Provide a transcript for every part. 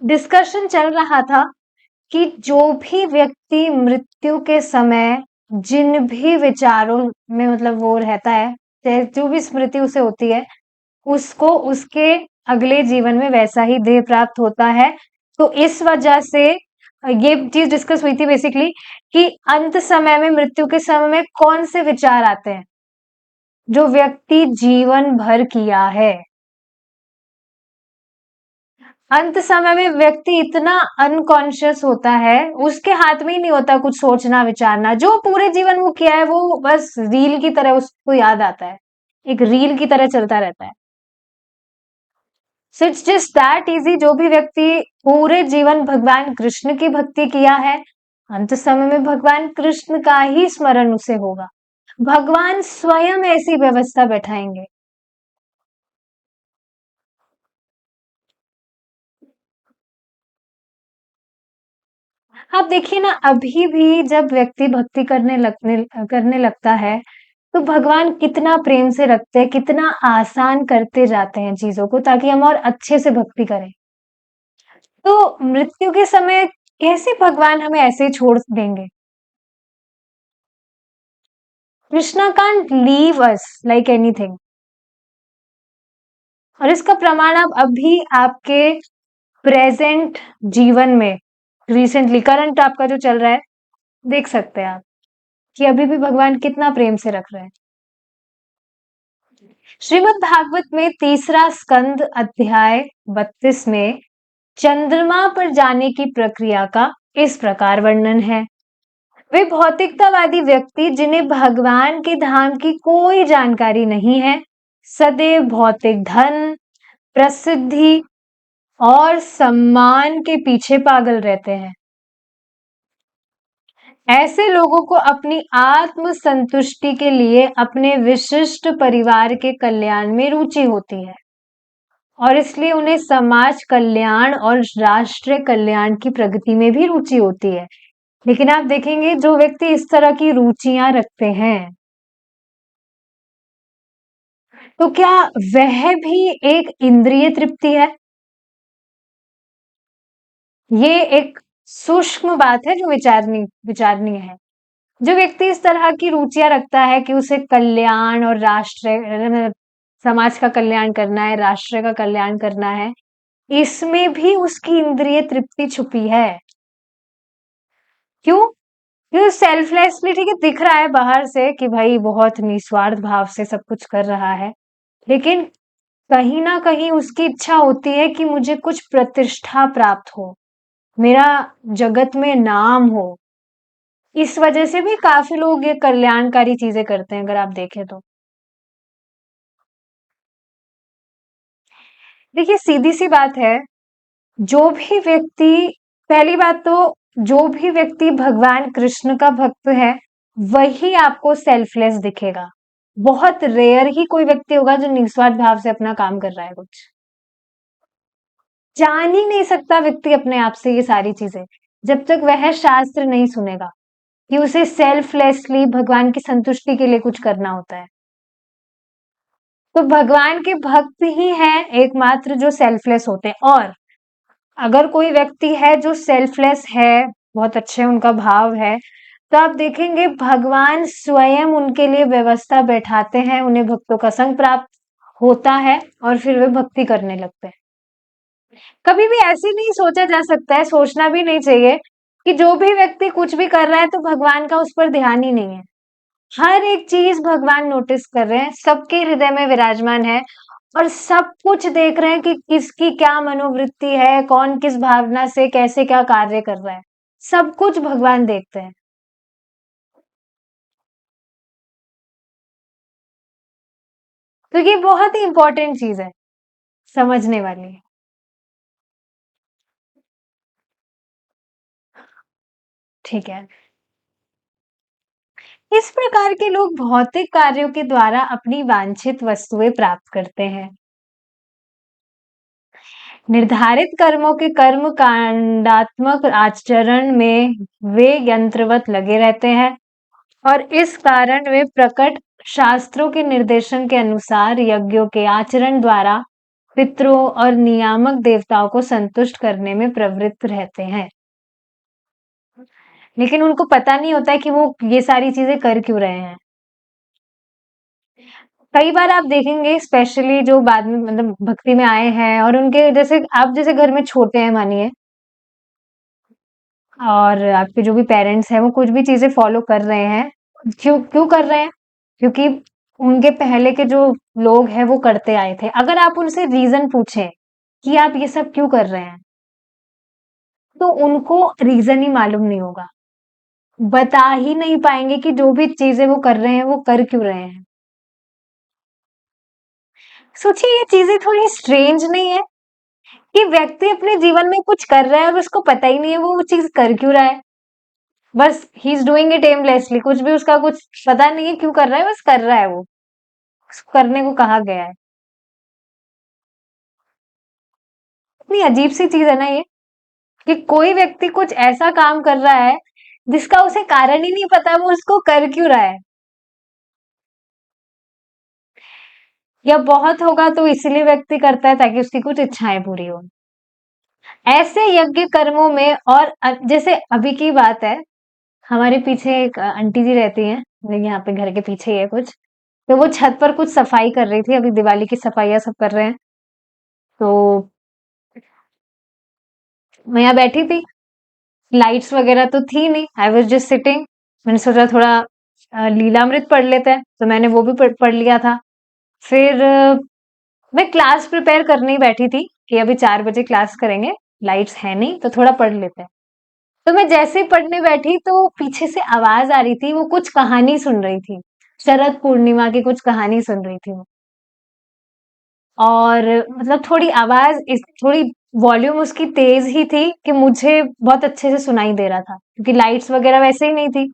Discussion चल रहा था कि जो भी व्यक्ति मृत्यु के समय जिन भी विचारों में मतलब वो रहता है, चाहे जो भी स्मृति उसे होती है, उसको उसके अगले जीवन में वैसा ही देह प्राप्त होता है। तो इस वजह से ये चीज डिस्कस हुई थी बेसिकली कि अंत समय में, मृत्यु के समय में कौन से विचार आते हैं जो व्यक्ति जीवन भर किया है। अंत समय में व्यक्ति इतना अनकॉन्शियस होता है, उसके हाथ में ही नहीं होता कुछ सोचना विचारना। जो पूरे जीवन वो किया है वो बस रील की तरह उसको याद आता है, एक रील की तरह चलता रहता है। So it's just that easy. जो भी व्यक्ति पूरे जीवन भगवान कृष्ण की भक्ति किया है, अंत समय में भगवान कृष्ण का ही स्मरण उसे होगा। भगवान स्वयं ऐसी व्यवस्था बैठाएंगे। आप देखिए ना, अभी भी जब व्यक्ति भक्ति करने लगता है, तो भगवान कितना प्रेम से रखते हैं, कितना आसान करते जाते हैं चीजों को ताकि हम और अच्छे से भक्ति करें। तो मृत्यु के समय कैसे भगवान हमें ऐसे ही छोड़ देंगे? Krishna can't leave us like anything. और इसका प्रमाण आप अभी आपके प्रेजेंट जीवन में, रिसेंटली करंट आपका जो चल रहा है, देख सकते हैं आप कि अभी भी भगवान कितना प्रेम से रख रहे हैं। श्रीमद् भागवत में तीसरा स्कंद अध्याय 32 में चंद्रमा पर जाने की प्रक्रिया का इस प्रकार वर्णन है। वे भौतिकतावादी व्यक्ति जिन्हें भगवान के धाम की कोई जानकारी नहीं है, सदैव भौतिक धन, प्रसिद्धि और सम्मान के पीछे पागल रहते हैं। ऐसे लोगों को अपनी आत्म संतुष्टि के लिए अपने विशिष्ट परिवार के कल्याण में रुचि होती है और इसलिए उन्हें समाज कल्याण और राष्ट्र कल्याण की प्रगति में भी रुचि होती है। लेकिन आप देखेंगे जो व्यक्ति इस तरह की रुचियां रखते हैं, तो क्या वह भी एक इंद्रिय तृप्ति है? ये एक सूक्ष्म बात है जो विचारणीय है। जो व्यक्ति इस तरह की रुचियां रखता है कि उसे कल्याण और राष्ट्र, समाज का कल्याण करना है, राष्ट्र का कल्याण करना है, इसमें भी उसकी इंद्रिय तृप्ति छुपी है। क्यों? क्यों? सेल्फलेसली, ठीक है, दिख रहा है बाहर से कि भाई बहुत निस्वार्थ भाव से सब कुछ कर रहा है, लेकिन कहीं ना कहीं उसकी इच्छा होती है कि मुझे कुछ प्रतिष्ठा प्राप्त हो, मेरा जगत में नाम हो। इस वजह से भी काफी लोग ये कल्याणकारी चीजें करते हैं, अगर आप देखें तो। देखिए, सीधी सी बात है, जो भी व्यक्ति, पहली बात तो, जो भी व्यक्ति भगवान कृष्ण का भक्त है, वही आपको सेल्फलेस दिखेगा। बहुत रेयर ही कोई व्यक्ति होगा जो निस्वार्थ भाव से अपना काम कर रहा है कुछ। जान ही नहीं सकता व्यक्ति अपने आप से ये सारी चीजें, जब तक वह शास्त्र नहीं सुनेगा कि उसे सेल्फलेसली भगवान की संतुष्टि के लिए कुछ करना होता है। तो भगवान के भक्त ही हैं एकमात्र जो सेल्फलेस होते हैं। और अगर कोई व्यक्ति है जो सेल्फलेस है, बहुत अच्छे उनका भाव है, तो आप देखेंगे भगवान स्वयं उनके लिए व्यवस्था बैठाते हैं, उन्हें भक्तों का संग प्राप्त होता है और फिर वे भक्ति करने लगते हैं। कभी भी ऐसे नहीं सोचा जा सकता है, सोचना भी नहीं चाहिए कि जो भी व्यक्ति कुछ भी कर रहा है तो भगवान का उस पर ध्यान ही नहीं है। हर एक चीज भगवान नोटिस कर रहे हैं, सबके हृदय में विराजमान है और सब कुछ देख रहे हैं कि किसकी क्या मनोवृत्ति है, कौन किस भावना से कैसे क्या कार्य कर रहा है। सब कुछ भगवान देखते हैं। तो ये बहुत ही इंपॉर्टेंट चीज है, समझने वाली है। ठीक है। इस प्रकार के लोग भौतिक कार्यों के द्वारा अपनी वांछित वस्तुएं प्राप्त करते हैं। निर्धारित कर्मों के कर्म कांडात्मक आचरण में वे यंत्रवत लगे रहते हैं और इस कारण वे प्रकट शास्त्रों के निर्देशन के अनुसार यज्ञों के आचरण द्वारा पितरों और नियामक देवताओं को संतुष्ट करने में प्रवृत्त रहते हैं। लेकिन उनको पता नहीं होता है कि वो ये सारी चीजें कर क्यों रहे हैं। कई बार आप देखेंगे स्पेशली जो बाद में मतलब भक्ति में आए हैं और उनके जैसे आप जैसे घर में छोटे हैं मानिए, और आपके जो भी पेरेंट्स हैं वो कुछ भी चीजें फॉलो कर रहे हैं, क्यों क्यों कर रहे हैं? क्योंकि उनके पहले के जो लोग हैं वो करते आए थे। अगर आप उनसे रीजन पूछें कि आप ये सब क्यों कर रहे हैं, तो उनको रीजन ही मालूम नहीं होगा, बता ही नहीं पाएंगे कि जो भी चीजें वो कर रहे हैं वो कर क्यों रहे हैं। सोचिए ये चीजें थोड़ी स्ट्रेंज नहीं है कि व्यक्ति अपने जीवन में कुछ कर रहा है और उसको पता ही नहीं है वो चीज कर क्यों रहा है। बस he is doing it aimlessly, कुछ भी उसका कुछ पता नहीं है क्यों कर रहा है, बस कर रहा है वो, उसको करने को कहा गया है। इतनी अजीब सी चीज है ना ये, कि कोई व्यक्ति कुछ ऐसा काम कर रहा है जिसका उसे कारण ही नहीं पता वो उसको कर क्यों रहा है। या बहुत होगा तो इसीलिए व्यक्ति करता है ताकि उसकी कुछ इच्छाएं पूरी हो। ऐसे यज्ञ कर्मों में और जैसे अभी की बात है, हमारे पीछे एक आंटी जी रहती हैं, मेरे यहाँ पे घर के पीछे ही है कुछ, तो वो छत पर कुछ सफाई कर रही थी, अभी दिवाली की सफाइयाँ सब कर रहे हैं। तो मैं यहाँ बैठी थी, लाइट्स वगैरह तो थी नहीं, आई वाज जस्ट सिटिंग। मैंने सोचा थोड़ा लीलामृत पढ़ लेते हैं, तो मैंने वो भी पढ़ लिया था। फिर मैं क्लास प्रिपेयर करने ही बैठी थी कि अभी 4 बजे क्लास करेंगे, लाइट्स है नहीं तो थोड़ा पढ़ लेते हैं। तो मैं जैसे ही पढ़ने बैठी तो पीछे से आवाज आ रही थी, वो कुछ कहानी सुन रही थी, शरद पूर्णिमा की कुछ कहानी सुन रही थी वो। और मतलब थोड़ी आवाज थोड़ी वॉल्यूम उसकी तेज ही थी कि मुझे बहुत अच्छे से सुनाई दे रहा था, क्योंकि लाइट्स वगैरह वैसे ही नहीं थी।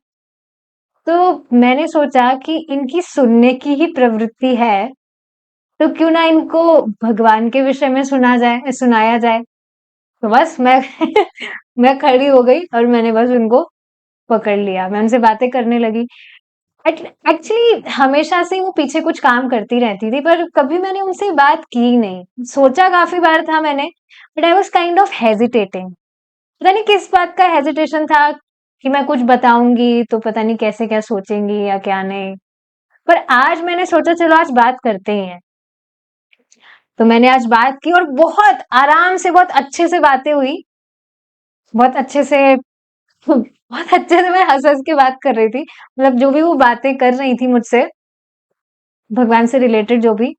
तो मैंने सोचा कि इनकी सुनने की ही प्रवृत्ति है, तो क्यों ना इनको भगवान के विषय में सुनाया जाए। तो बस मैं मैं खड़ी हो गई और मैंने बस उनको पकड़ लिया, मैं उनसे बातें करने लगी। एक्चुअली हमेशा से वो पीछे कुछ काम करती रहती थी, पर कभी मैंने उनसे बात की नहीं। सोचा काफी बार था मैंने, but I was kind of hesitating. पता नहीं किस बात का हेजिटेशन था, कि मैं कुछ बताऊंगी तो पता नहीं कैसे क्या सोचेंगी या क्या नहीं। पर आज मैंने सोचा चलो आज बात करते ही हैं। तो मैंने आज बात की और बहुत आराम से बहुत अच्छे से बातें हुई, बहुत अच्छे से बहुत अच्छे से मैं हंस हंस के बात कर रही थी, मतलब जो भी वो बातें कर रही थी मुझसे भगवान से रिलेटेड जो भी,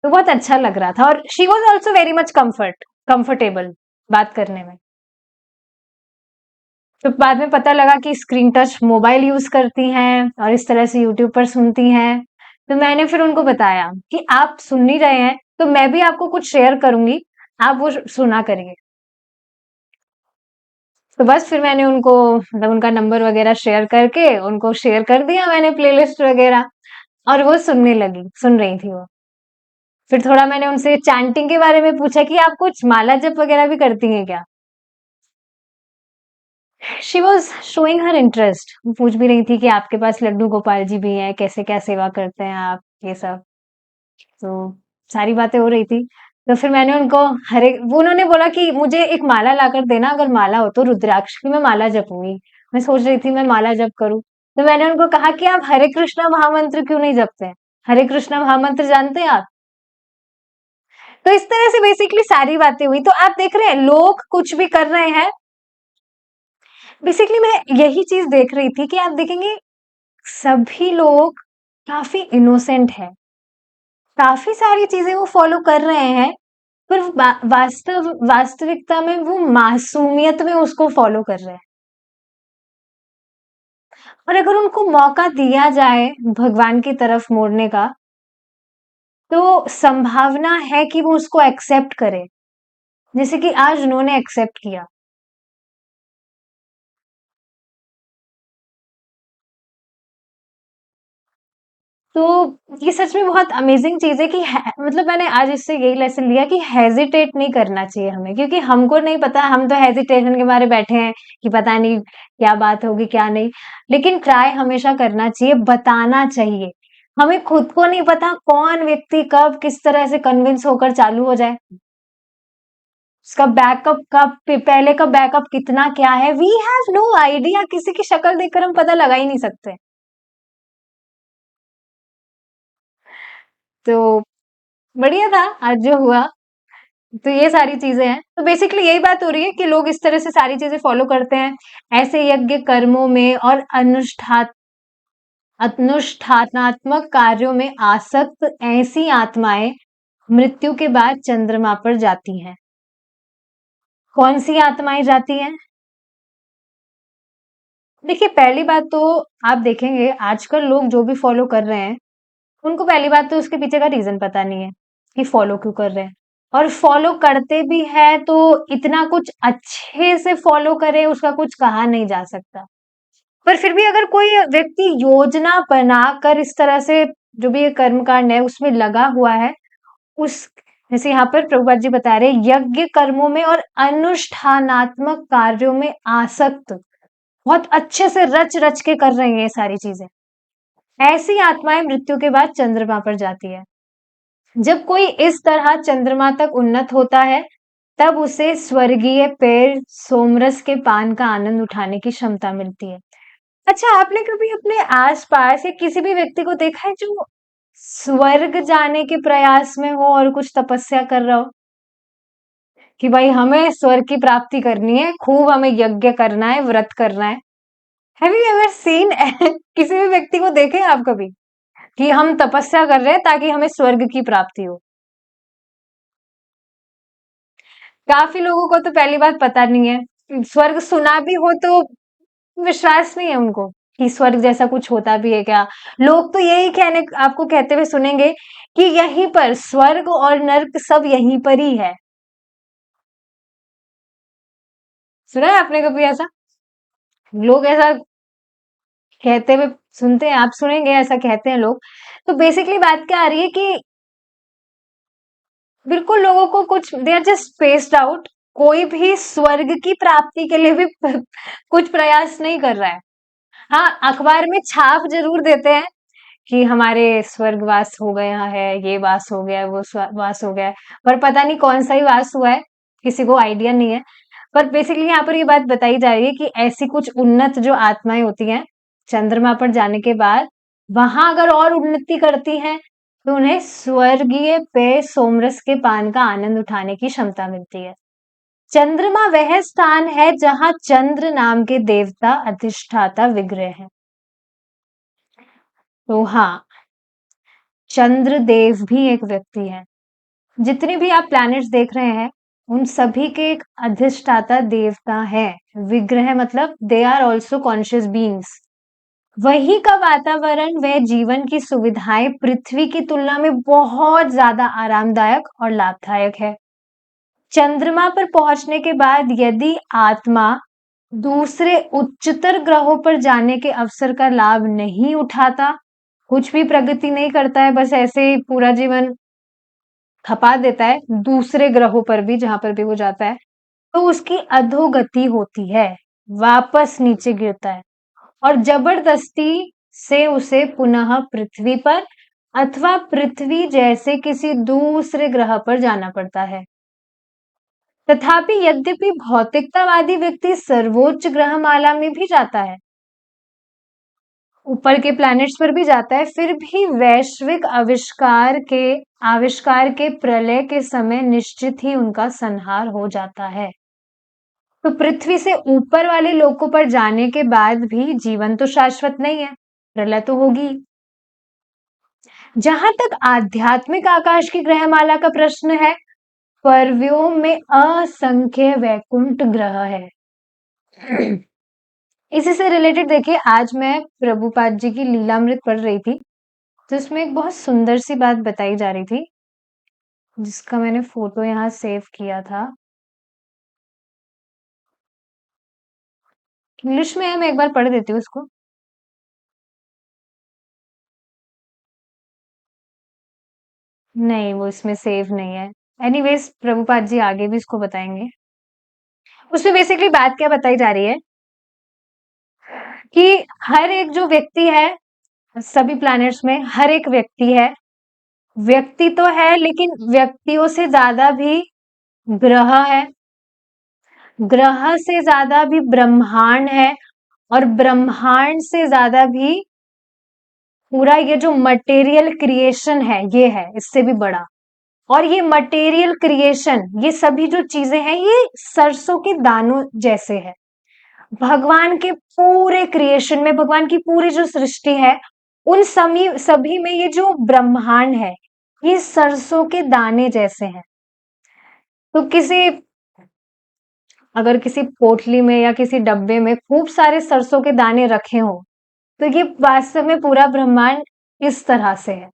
तो बहुत अच्छा लग रहा था। और she was also very much comfortable बात करने में। तो बाद में पता लगा कि स्क्रीन टच मोबाइल यूज करती हैं और इस तरह से यूट्यूब पर सुनती हैं। तो मैंने फिर उनको बताया कि आप सुन नहीं रहे हैं तो मैं भी आपको कुछ शेयर करूंगी, आप वो सुना करिए। तो बस फिर मैंने उनको मतलब उनका नंबर वगैरह शेयर करके उनको शेयर कर दिया मैंने प्लेलिस्ट वगैरह, और वो सुनने लगी, सुन रही थी वो। फिर थोड़ा मैंने उनसे चैंटिंग के बारे में पूछा कि आप कुछ माला जप वगैरह भी करती हैं क्या। She was showing her interest, वो पूछ भी रही थी कि आपके पास लड्डू गोपाल जी भी हैं, कैसे क्या सेवा करते हैं आप, ये सब। तो सारी बातें हो रही थी। तो फिर मैंने उनको हरे वो उन्होंने बोला कि मुझे एक माला लाकर देना, अगर माला हो तो रुद्राक्ष की मैं माला जपूंगी। मैं सोच रही थी मैं माला जप करूं, तो मैंने उनको कहा कि आप हरे कृष्णा महामंत्र क्यों नहीं जपते हैं, हरे कृष्णा महामंत्र जानते हैं आप। तो इस तरह से बेसिकली सारी बातें हुई। तो आप देख रहे हैं लोग कुछ भी कर रहे हैं। बेसिकली मैं यही चीज देख रही थी कि आप देखेंगे सभी लोग काफी इनोसेंट है, काफी सारी चीजें वो फॉलो कर रहे हैं, पर वास्तविकता में वो मासूमियत में उसको फॉलो कर रहे हैं। और अगर उनको मौका दिया जाए भगवान की तरफ मोड़ने का, तो संभावना है कि वो उसको एक्सेप्ट करे, जैसे कि आज उन्होंने एक्सेप्ट किया। तो ये सच में बहुत अमेजिंग चीज है कि मतलब मैंने आज इससे यही लेसन लिया कि हेजिटेट नहीं करना चाहिए हमें, क्योंकि हमको नहीं पता, हम तो हेजिटेशन के बारे बैठे हैं कि पता नहीं क्या बात होगी क्या नहीं। लेकिन ट्राई हमेशा करना चाहिए, बताना चाहिए। हमें खुद को नहीं पता कौन व्यक्ति कब किस तरह से कन्विंस होकर चालू हो जाए, उसका बैकअप का पहले का बैकअप कितना क्या है, वी हैव नो आइडिया। किसी की शक्ल देखकर हम पता लगा ही नहीं सकते। तो बढ़िया था आज जो हुआ। तो ये सारी चीजें हैं। तो बेसिकली यही बात हो रही है कि लोग इस तरह से सारी चीजें फॉलो करते हैं। ऐसे यज्ञ कर्मों में और अनुष्ठानात्मक कार्यों में आसक्त ऐसी आत्माएं मृत्यु के बाद चंद्रमा पर जाती हैं। कौन सी आत्माएं जाती हैं? देखिए, पहली बात तो आप देखेंगे आजकल लोग जो भी फॉलो कर रहे हैं, उनको पहली बात तो उसके पीछे का रीजन पता नहीं है कि फॉलो क्यों कर रहे हैं। और फॉलो करते भी है तो इतना कुछ अच्छे से फॉलो करे उसका कुछ कहा नहीं जा सकता। पर फिर भी अगर कोई व्यक्ति योजना बनाकर इस तरह से जो भी ये कर्मकांड है उसमें लगा हुआ है, उस जैसे यहाँ पर प्रभुपाद जी बता रहे हैं, यज्ञ कर्मों में और अनुष्ठानात्मक कार्यों में आसक्त, बहुत अच्छे से रच रच के कर रहे हैं ये सारी चीजें, ऐसी आत्माएं मृत्यु के बाद चंद्रमा पर जाती है। जब कोई इस तरह चंद्रमा तक उन्नत होता है, तब उसे स्वर्गीय पेड़ सोमरस के पान का आनंद उठाने की क्षमता मिलती है। अच्छा, आपने कभी अपने आसपास या किसी भी व्यक्ति को देखा है जो स्वर्ग जाने के प्रयास में हो और कुछ तपस्या कर रहा हो कि भाई हमें स्वर्ग की प्राप्ति करनी है, खूब हमें यज्ञ करना है, व्रत करना है? हैव यू एवर सीन किसी भी व्यक्ति को देखे आप कभी कि हम तपस्या कर रहे हैं ताकि हमें स्वर्ग की प्राप्ति हो? काफी लोगों को तो पहली बात पता नहीं है, स्वर्ग सुना भी हो तो विश्वास नहीं है उनको कि स्वर्ग जैसा कुछ होता भी है क्या। लोग तो यही कहने आपको कहते हुए सुनेंगे कि यहीं पर स्वर्ग और नर्क सब यहीं पर ही है। सुना है आपने कभी ऐसा? लोग ऐसा कहते हुए सुनते हैं, आप सुनेंगे ऐसा कहते हैं लोग। तो बेसिकली बात क्या आ रही है कि बिल्कुल लोगों को कुछ they are just spaced out. कोई भी स्वर्ग की प्राप्ति के लिए भी कुछ प्रयास नहीं कर रहा है। हाँ, अखबार में छाप जरूर देते हैं कि हमारे स्वर्गवास हो गया है, ये वास हो गया है, वो वास हो गया है, पर पता नहीं कौन सा ही वास हुआ है, किसी को आइडिया नहीं है। पर बेसिकली यहाँ पर ये बात बताई जा रही है कि ऐसी कुछ उन्नत जो आत्माएं होती हैं, चंद्रमा पर जाने के बाद वहां अगर और उन्नति करती हैं, तो उन्हें स्वर्गीय पेय सोमरस के पान का आनंद उठाने की क्षमता मिलती है। चंद्रमा वह स्थान है जहां चंद्र नाम के देवता अधिष्ठाता विग्रह है। तो हाँ, चंद्रदेव भी एक व्यक्ति है। जितने भी आप प्लैनेट्स देख रहे हैं, उन सभी के एक अधिष्ठाता देवता है। विग्रह मतलब they are also conscious beings. वही का वातावरण वह जीवन की सुविधाएं पृथ्वी की तुलना में बहुत ज्यादा आरामदायक और लाभदायक है। चंद्रमा पर पहुंचने के बाद यदि आत्मा दूसरे उच्चतर ग्रहों पर जाने के अवसर का लाभ नहीं उठाता, कुछ भी प्रगति नहीं करता है, बस ऐसे ही पूरा जीवन खपा देता है दूसरे ग्रहों पर भी जहां पर भी वो जाता है, तो उसकी अधोगति होती है, वापस नीचे गिरता है और जबरदस्ती से उसे पुनः पृथ्वी पर अथवा पृथ्वी जैसे किसी दूसरे ग्रह पर जाना पड़ता है। तथापि यद्यपि भौतिकतावादी व्यक्ति सर्वोच्च ग्रहमाला में भी जाता है, ऊपर के प्लैनेट्स पर भी जाता है, फिर भी वैश्विक आविष्कार के प्रलय के समय निश्चित ही उनका संहार हो जाता है। तो पृथ्वी से ऊपर वाले लोकों पर जाने के बाद भी जीवन तो शाश्वत नहीं है, प्रलय तो होगी। जहां तक आध्यात्मिक आकाश की ग्रहमाला का प्रश्न है, परव्योम में असंख्य वैकुंठ ग्रह है। इसी से रिलेटेड देखिए, आज मैं प्रभुपाद जी की लीलामृत पढ़ रही थी, तो इसमें एक बहुत सुंदर सी बात बताई जा रही थी, जिसका मैंने फोटो यहाँ सेव किया था। इंग्लिश में है, मैं एक बार पढ़ देती हूँ उसको। नहीं, वो इसमें सेव नहीं है। एनीवेज प्रभुपाद जी आगे भी इसको बताएंगे। उसमें बेसिकली बात क्या बताई जा रही है कि हर एक जो व्यक्ति है सभी प्लैनेट्स में हर एक व्यक्ति है, व्यक्ति तो है लेकिन व्यक्तियों से ज्यादा भी ग्रह है, ग्रह से ज्यादा भी ब्रह्मांड है, और ब्रह्मांड से ज्यादा भी पूरा ये जो मटेरियल क्रिएशन है ये है, इससे भी बड़ा। और ये मटेरियल क्रिएशन, ये सभी जो चीजें हैं, ये सरसों के दानों जैसे है। भगवान के पूरे क्रिएशन में, भगवान की पूरी जो सृष्टि है, उन सभी सभी में ये जो ब्रह्मांड है, ये सरसों के दाने जैसे हैं। तो अगर किसी पोटली में या किसी डब्बे में खूब सारे सरसों के दाने रखे हो, तो ये वास्तव में पूरा ब्रह्मांड इस तरह से है,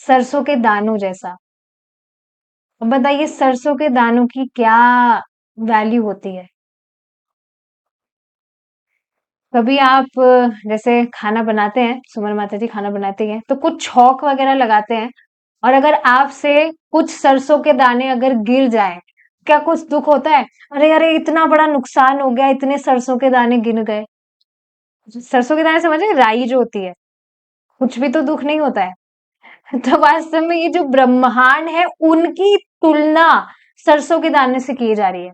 सरसों के दानों जैसा। अब बताइए सरसों के दानों की क्या वैल्यू होती है। कभी आप जैसे खाना बनाते हैं, सुमन माता जी खाना बनाती हैं, तो कुछ छौंक वगैरह लगाते हैं, और अगर आपसे कुछ सरसों के दाने अगर गिर जाए, क्या कुछ दुख होता है? अरे अरे इतना बड़ा नुकसान हो गया, इतने सरसों के दाने गिर गए। सरसों के दाने समझ रहे हैं? राई जो होती है, कुछ भी तो दुख नहीं होता है। तो वास्तव में ये जो ब्रह्मांड है, उनकी तुलना सरसों के दाने से की जा रही है।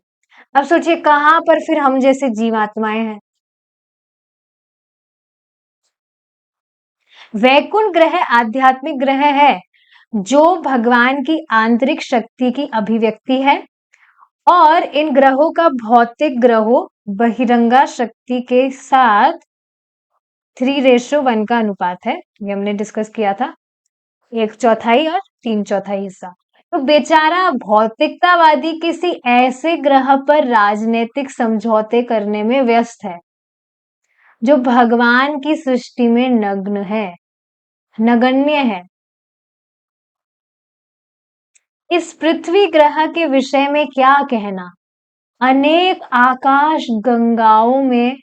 अब सोचिए कहाँ पर फिर हम जैसे जीवात्माएं हैं। वैकुंठ ग्रह आध्यात्मिक ग्रह है, जो भगवान की आंतरिक शक्ति की अभिव्यक्ति है, और इन ग्रहों का भौतिक ग्रहों बहिरंगा शक्ति के साथ 3:1 का अनुपात है। ये हमने डिस्कस किया था, 1/4 और 3/4 हिस्सा। तो बेचारा भौतिकतावादी किसी ऐसे ग्रह पर राजनीतिक समझौते करने में व्यस्त है, जो भगवान की सृष्टि में नग्न है, नगण्य है। इस पृथ्वी ग्रह के विषय में क्या कहना। अनेक आकाश गंगाओं में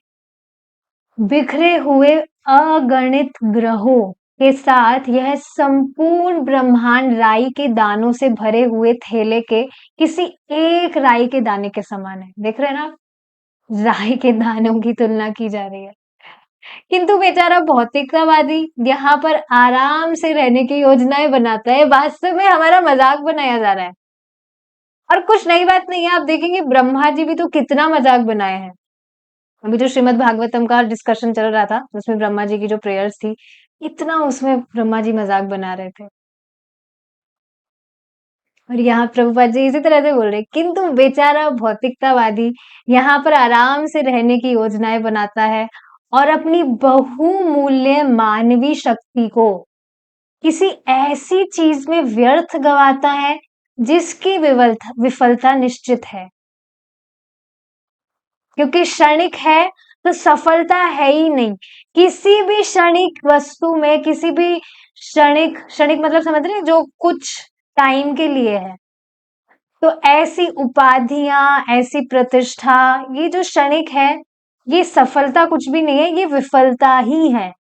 बिखरे हुए अगणित ग्रहों के साथ यह संपूर्ण ब्रह्मांड राई के दानों से भरे हुए थैले के किसी एक राई के दाने के समान है। देख रहे हैं ना आप? राई के दानों की तुलना की जा रही है। किंतु बेचारा भौतिकतावादी यहाँ पर आराम से रहने की योजनाएं बनाता है, वास्तव में हमारा मजाक बनाया जा रहा है। और कुछ नई बात नहीं है, आप देखेंगे ब्रह्मा जी भी तो कितना मजाक बनाए हैं। अभी जो श्रीमद् भागवतम का डिस्कशन चल रहा था, उसमें ब्रह्मा जी की जो प्रेयर्स थी, इतना उसमें ब्रह्मा जी मजाक बना रहे थे। और यहाँ प्रभुपाद जी इसी तरह से बोल रहे, किंतु बेचारा भौतिकतावादी यहाँ पर आराम से रहने की योजनाएं बनाता है, और अपनी बहुमूल्य मानवीय शक्ति को किसी ऐसी चीज में व्यर्थ गवाता है, जिसकी विफलता निश्चित है। क्योंकि क्षणिक है तो सफलता है ही नहीं। किसी भी क्षणिक वस्तु में, किसी भी क्षणिक क्षणिक मतलब समझ रहे हैं, जो कुछ टाइम के लिए है, तो ऐसी उपाधियां, ऐसी प्रतिष्ठा, ये जो क्षणिक है, ये सफलता कुछ भी नहीं है, ये विफलता ही है।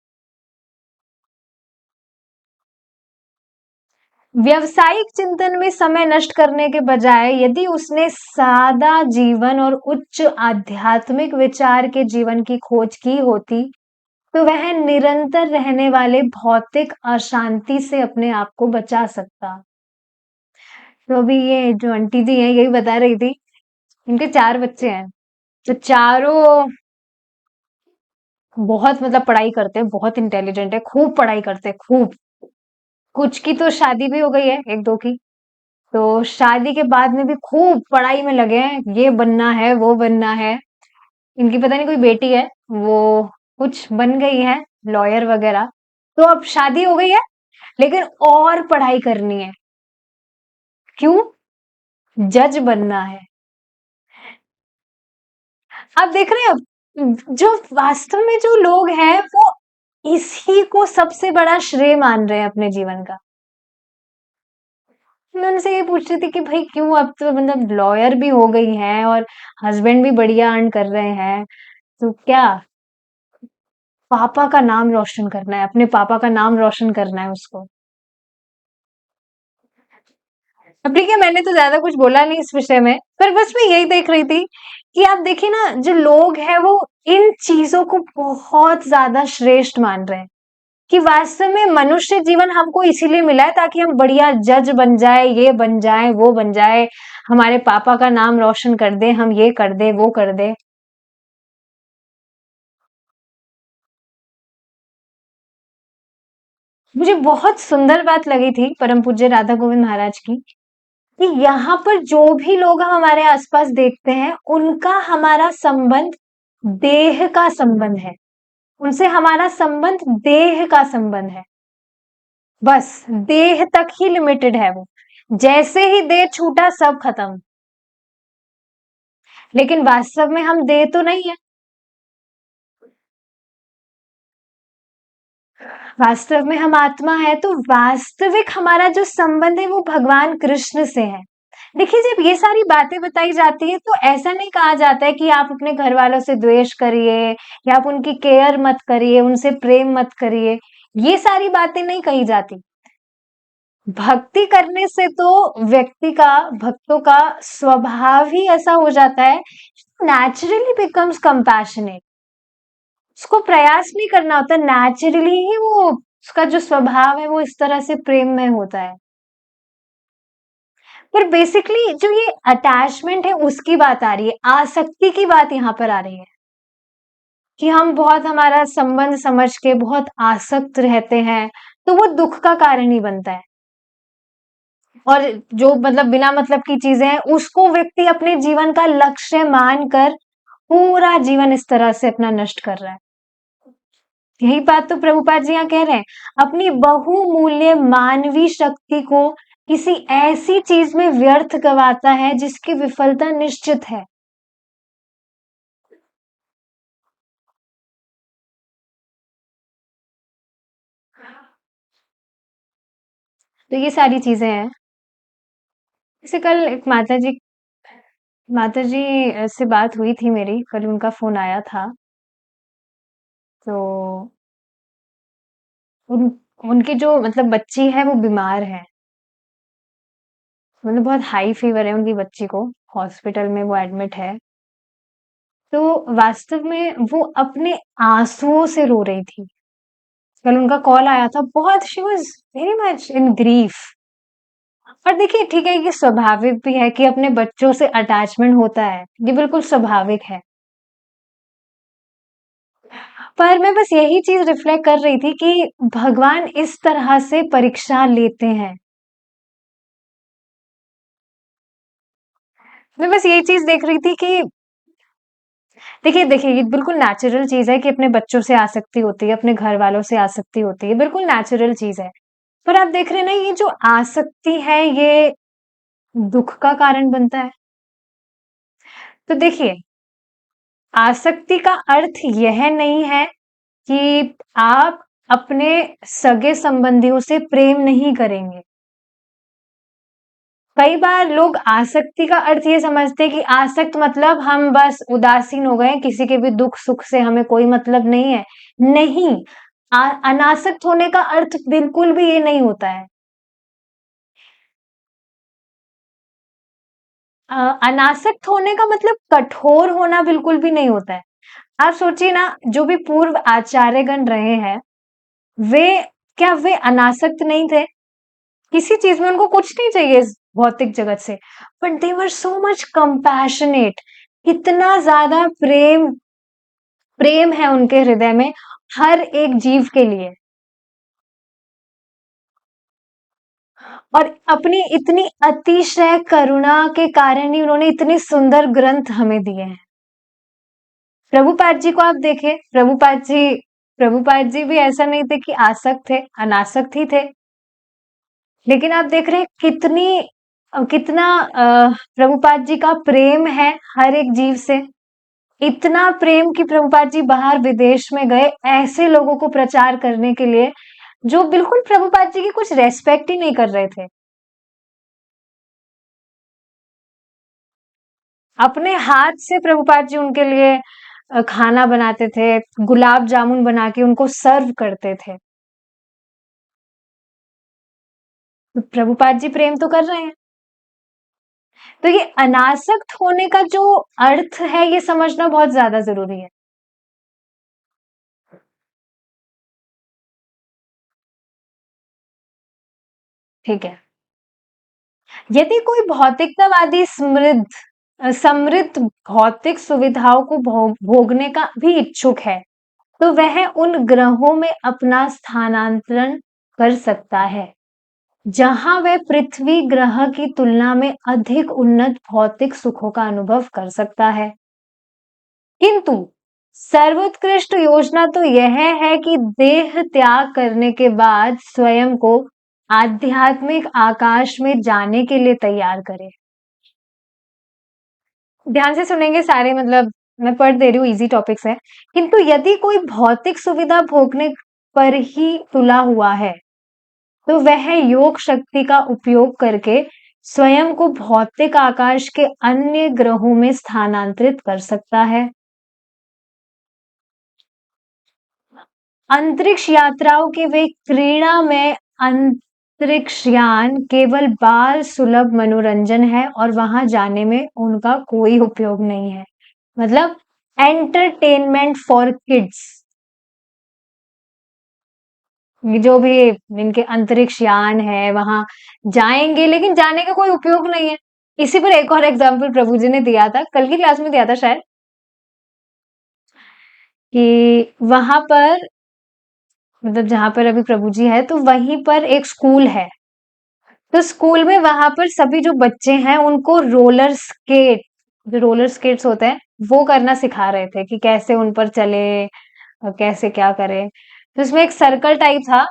व्यवसायिक चिंतन में समय नष्ट करने के बजाय यदि उसने सादा जीवन और उच्च आध्यात्मिक विचार के जीवन की खोज की होती, तो वह निरंतर रहने वाले भौतिक अशांति से अपने आप को बचा सकता। तो अभी ये जो आंटी जी हैं, यही बता रही थी, इनके 4 बच्चे हैं, तो चारों बहुत मतलब पढ़ाई करते हैं, बहुत इंटेलिजेंट है, खूब पढ़ाई करते हैं, खूब। कुछ की तो शादी भी हो गई है, 1-2 की। तो शादी के बाद में भी खूब पढ़ाई में लगे हैं, ये बनना है, वो बनना है। इनकी पता नहीं कोई बेटी है, वो कुछ बन गई है, लॉयर वगैरह। तो अब शादी हो गई है, लेकिन और पढ़ाई करनी है। क्यों? जज बनना है। आप देख रहे हैं, अब जो वास्तव में जो लोग हैं, वो इसी को सबसे बड़ा श्रेय मान रहे हैं अपने जीवन का। मैं उनसे ये पूछ रही थी कि भाई क्यों, अब तो मतलब लॉयर भी हो गई हैं और हस्बैंड भी बढ़िया अर्न कर रहे हैं, तो क्या पापा का नाम रोशन करना है, अपने पापा का नाम रोशन करना है उसको। अब ठीक है, मैंने तो ज्यादा कुछ बोला नहीं इस विषय में, पर बस मैं यही देख रही थी कि आप देखिए ना, जो लोग हैं वो इन चीजों को बहुत ज्यादा श्रेष्ठ मान रहे हैं। कि वास्तव में मनुष्य जीवन हमको इसीलिए मिला है ताकि हम बढ़िया जज बन जाए, ये बन जाए, वो बन जाए, हमारे पापा का नाम रोशन कर दे, हम ये कर दे, वो कर दे। मुझे बहुत सुंदर बात लगी थी परम पूज्य राधा गोविंद महाराज की, कि यहाँ पर जो भी लोग हम हमारे आसपास देखते हैं, उनका हमारा संबंध देह का संबंध है। उनसे हमारा संबंध देह का संबंध है। बस देह तक ही लिमिटेड है वो। जैसे ही देह छूटा सब खत्म। लेकिन वास्तव में हम देह तो नहीं है। वास्तव में हम आत्मा है, तो वास्तविक हमारा जो संबंध है वो भगवान कृष्ण से है। देखिए, जब ये सारी बातें बताई जाती है तो ऐसा नहीं कहा जाता है कि आप अपने घर वालों से द्वेष करिए या आप उनकी केयर मत करिए, उनसे प्रेम मत करिए। ये सारी बातें नहीं कही जाती। भक्ति करने से तो व्यक्ति का, भक्तों का स्वभाव ही ऐसा हो जाता है, नेचुरली बिकम्स कंपैशनेट। उसको प्रयास नहीं करना होता, नेचुरली ही वो, उसका जो स्वभाव है वो इस तरह से प्रेम में होता है। पर बेसिकली जो ये अटैचमेंट है उसकी बात आ रही है, आसक्ति की बात यहाँ पर आ रही है, कि हम बहुत हमारा संबंध समझ के बहुत आसक्त रहते हैं, तो वो दुख का कारण ही बनता है। और जो मतलब बिना मतलब की चीजें हैं, उसको व्यक्ति अपने जीवन का लक्ष्य मानकर पूरा जीवन इस तरह से अपना नष्ट कर रहा है। यही बात तो प्रभुपाद जी यहाँ कह रहे हैं, अपनी बहुमूल्य मानवीय शक्ति को किसी ऐसी चीज में व्यर्थ गवाता है जिसकी विफलता निश्चित है। तो ये सारी चीजें हैं। जैसे कल एक माता जी से बात हुई थी मेरी, कल उनका फोन आया था। तो उन उनकी जो मतलब बच्ची है वो बीमार है, मतलब बहुत हाई फीवर है उनकी बच्ची को, हॉस्पिटल में वो एडमिट है। तो वास्तव में वो अपने आंसुओं से रो रही थी। कल उनका कॉल आया था, बहुत she was very much in grief. और देखिए, ठीक है, ये स्वाभाविक भी है कि अपने बच्चों से अटैचमेंट होता है, ये बिल्कुल स्वाभाविक है। पर मैं बस यही चीज रिफ्लेक्ट कर रही थी कि भगवान इस तरह से परीक्षा लेते हैं। मैं बस यही चीज देख रही थी कि देखिए देखिए, ये बिल्कुल नेचुरल चीज है कि अपने बच्चों से आसक्ति होती है, अपने घर वालों से आसक्ति होती है, बिल्कुल नेचुरल चीज है। पर आप देख रहे हैं ना, ये जो आसक्ति है ये दुख का कारण बनता है। तो देखिए, आसक्ति का अर्थ यह नहीं है कि आप अपने सगे संबंधियों से प्रेम नहीं करेंगे। कई बार लोग आसक्ति का अर्थ ये समझते हैं कि आसक्त मतलब हम बस उदासीन हो गए, किसी के भी दुख सुख से हमें कोई मतलब नहीं है। नहीं, अनासक्त होने का अर्थ बिल्कुल भी ये नहीं होता है। अनासक्त होने का मतलब कठोर होना बिल्कुल भी नहीं होता है। आप सोचिए ना, जो भी पूर्व आचार्यगण रहे हैं, वे क्या वे अनासक्त नहीं थे? किसी चीज में उनको कुछ नहीं चाहिए इस भौतिक जगत से, but they were so much compassionate. इतना ज्यादा प्रेम, प्रेम है उनके हृदय में हर एक जीव के लिए। और अपनी इतनी अतिशय करुणा के कारण ही उन्होंने इतने सुंदर ग्रंथ हमें दिए हैं। प्रभुपाद जी को आप देखें, प्रभुपाद जी भी ऐसा नहीं थे कि आसक्त थे, अनासक्त ही थे। लेकिन आप देख रहे हैं कितना प्रभुपाद जी का प्रेम है हर एक जीव से। इतना प्रेम कि प्रभुपाद जी बाहर विदेश में गए ऐसे लोगों को प्रचार करने के लिए जो बिल्कुल प्रभुपाद जी की कुछ रेस्पेक्ट ही नहीं कर रहे थे। अपने हाथ से प्रभुपाद जी उनके लिए खाना बनाते थे, गुलाब जामुन बना के उनको सर्व करते थे। तो प्रभुपाद जी प्रेम तो कर रहे हैं। तो ये अनासक्त होने का जो अर्थ है ये समझना बहुत ज्यादा जरूरी है। ठीक है। यदि कोई भौतिकतावादी समृद्ध भौतिक सुविधाओं को भोगने का भी इच्छुक है, तो वह उन ग्रहों में अपना स्थानांतरण कर सकता है जहां वह पृथ्वी ग्रह की तुलना में अधिक उन्नत भौतिक सुखों का अनुभव कर सकता है। किंतु सर्वोत्कृष्ट योजना तो यह है कि देह त्याग करने के बाद स्वयं को आध्यात्मिक आकाश में जाने के लिए तैयार करें। ध्यान से सुनेंगे सारे, मतलब मैं पढ़ दे रही हूँ, इजी टॉपिक्स है। किंतु यदि कोई भौतिक सुविधा भोगने पर ही तुला हुआ है, तो वह योग शक्ति का उपयोग करके स्वयं को भौतिक आकाश के अन्य ग्रहों में स्थानांतरित कर सकता है। अंतरिक्ष यात्राओं के वे क्रीड़ा में अंतरिक्ष यान केवल बाल सुलभ मनोरंजन है और वहां जाने में उनका कोई उपयोग नहीं है। मतलब एंटरटेनमेंट फॉर किड्स। जो भी इनके अंतरिक्ष यान है वहां जाएंगे, लेकिन जाने का कोई उपयोग नहीं है। इसी पर एक और एग्जाम्पल प्रभु जी ने दिया था, कल की क्लास में दिया था शायद, कि वहां पर, मतलब जहां पर अभी प्रभु जी है, तो वहीं पर एक स्कूल है। तो स्कूल में वहां पर सभी जो बच्चे हैं उनको रोलर स्केट, जो रोलर स्केट्स होते हैं, वो करना सिखा रहे थे कि कैसे उन पर चले और कैसे क्या करें। तो उसमें एक सर्कल टाइप था,